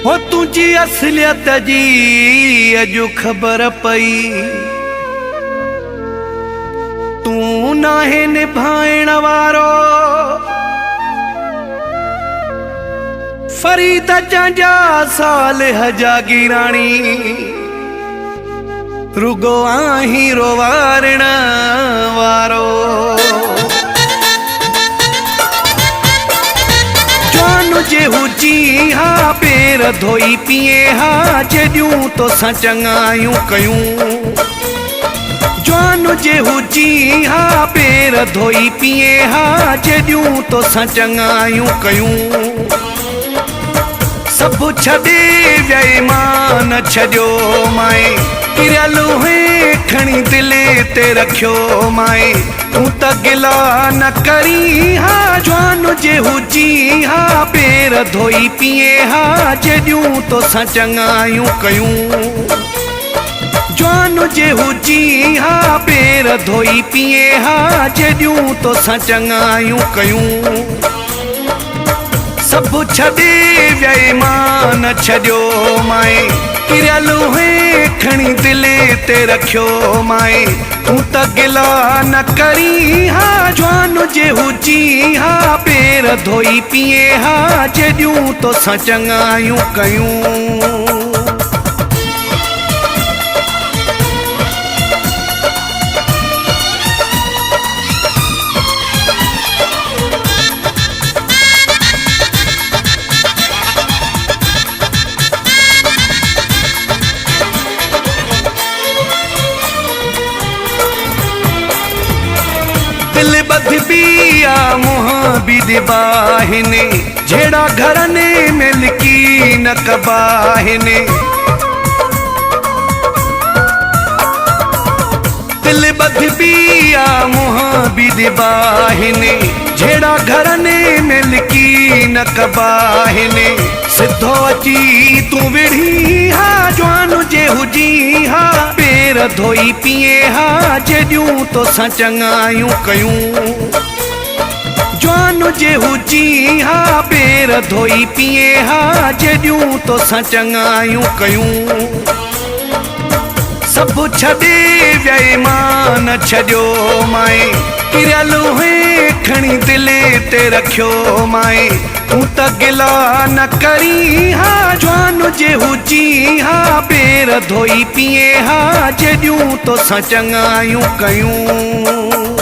हो तुझी असलियत जी अजु खबर पई, तू नाहे निभाइण वारो फरीद जा साल जागीराणी, रुगो आही रोवारण वारो। जे हुजी हा पेर धोई पिए हा, जॾियूं तोसां चङायूं कयूं। जवान जे हुजी हा पेर धोई पिए हा, जॾियूं तोसां चङायूं कयूं। सभु छॾे विया मां न छॾियो माए, किरियल खणी दिले ते रखियो माए। तू त गिला न करी हा, जवान जे हुजी हा पेर धोई पिए हा, जॾियूं तोसां चङायूं कयूं। जवान जे हुजी हा पेर धोई पिए हा, जॾियूं तोसां चङायूं कयूं। सभु छॾे विया मां न छॾियो माए, किरियल खणी दिले ते रखियो माए। तू त गिला न करी हा, जवान जे हुजी हा पेर धोई पिए हा, जॾियूं तोसां चङायूं कयूं। दिल बदबिया मुँह भी दिबाहिने, झेड़ा घरने मिलकी न कबाहिने। दिल बदबिया मुँह भी दिबाहिने, झेड़ा घरने मिलकी न कबाहिने। सिद्धो अची तू विढ़ी हा, जवान जे हुजी हा पेर धोई पिए हा, जॾियूं तोसां चङायूं कयूं। जवान जे हुजी हा पेर धोई पिए हा, जॾियूं तोसां चङायूं कयूं। सभु छॾे विया मां न छॾियो माए, किरियल खणी दिले ते रखियो माए। तू त गिला न करी हा, जवान जे हुजी हा पेर धोई पिए हा, जॾियूं तोसां चङायूं कयूं।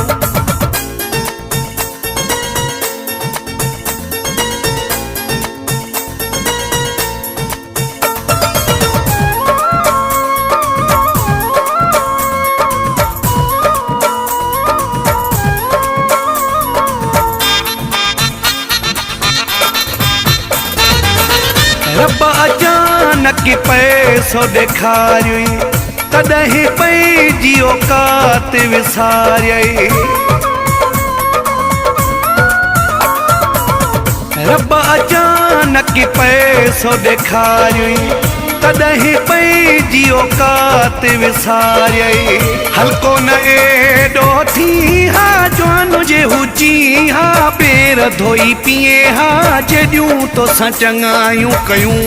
रब अचानक पैसो ॾेखारियई, तॾहिं पंहिंजी औकात विसारियई। रब अचानक पैसो ॾेखारियई, तॾहिं पंहिंजी औकात विसारियई। हल्को न एॾो थी हा, जवान जे हुजी हा पेर धोई पिए हा, जॾियूं तोसां चङायूं कयूं।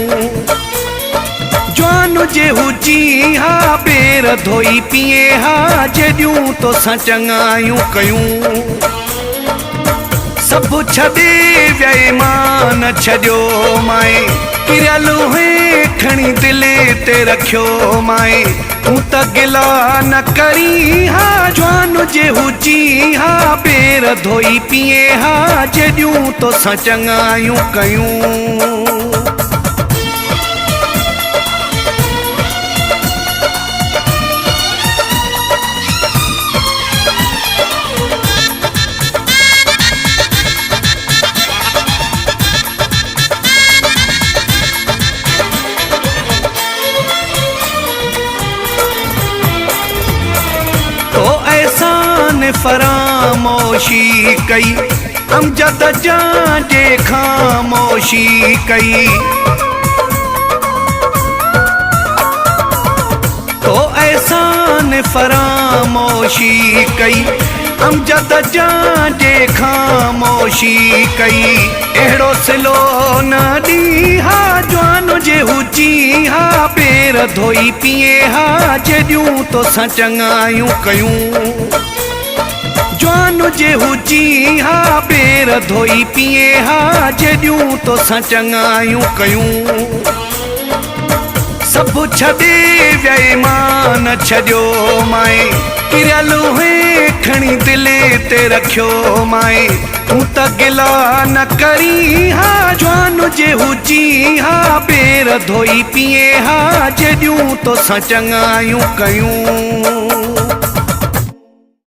जवान जे हुजी हा पेर धोई पिए हा, जॾियूं तोसां चङायूं कयूं। सभु छॾे विया मां न छॾियो माए, किरियल खणी दिले ते रखियो माए। तू त गिला न करी हा, जवान जे हुजी हा पेर धोई पिए हा, जॾियूं तोसां चङायूं कयूं। फरामोशी कई, अमजद जांजे खामोशी कई। तो एहसान फरामोशी कई, अमजद जांजे खामोशी कई। अहिड़ो सिलो न ॾी हा जवान जे हुजी हा पेर धोई पीए हा जॾियूं तोसां चङायूं कयूं जवान जे हुजी हा पेर धोई पीए हा जॾियूं तोसां चङायूं कयूं सभु छॾे विया मान छॾियो माए किरियल हुए खणी दिलि ते रखियो माए तूं त गिला न करी हा जवान जे हुजी हा पेर धोई पीए हा जॾियूं तोसां चङायूं कयूं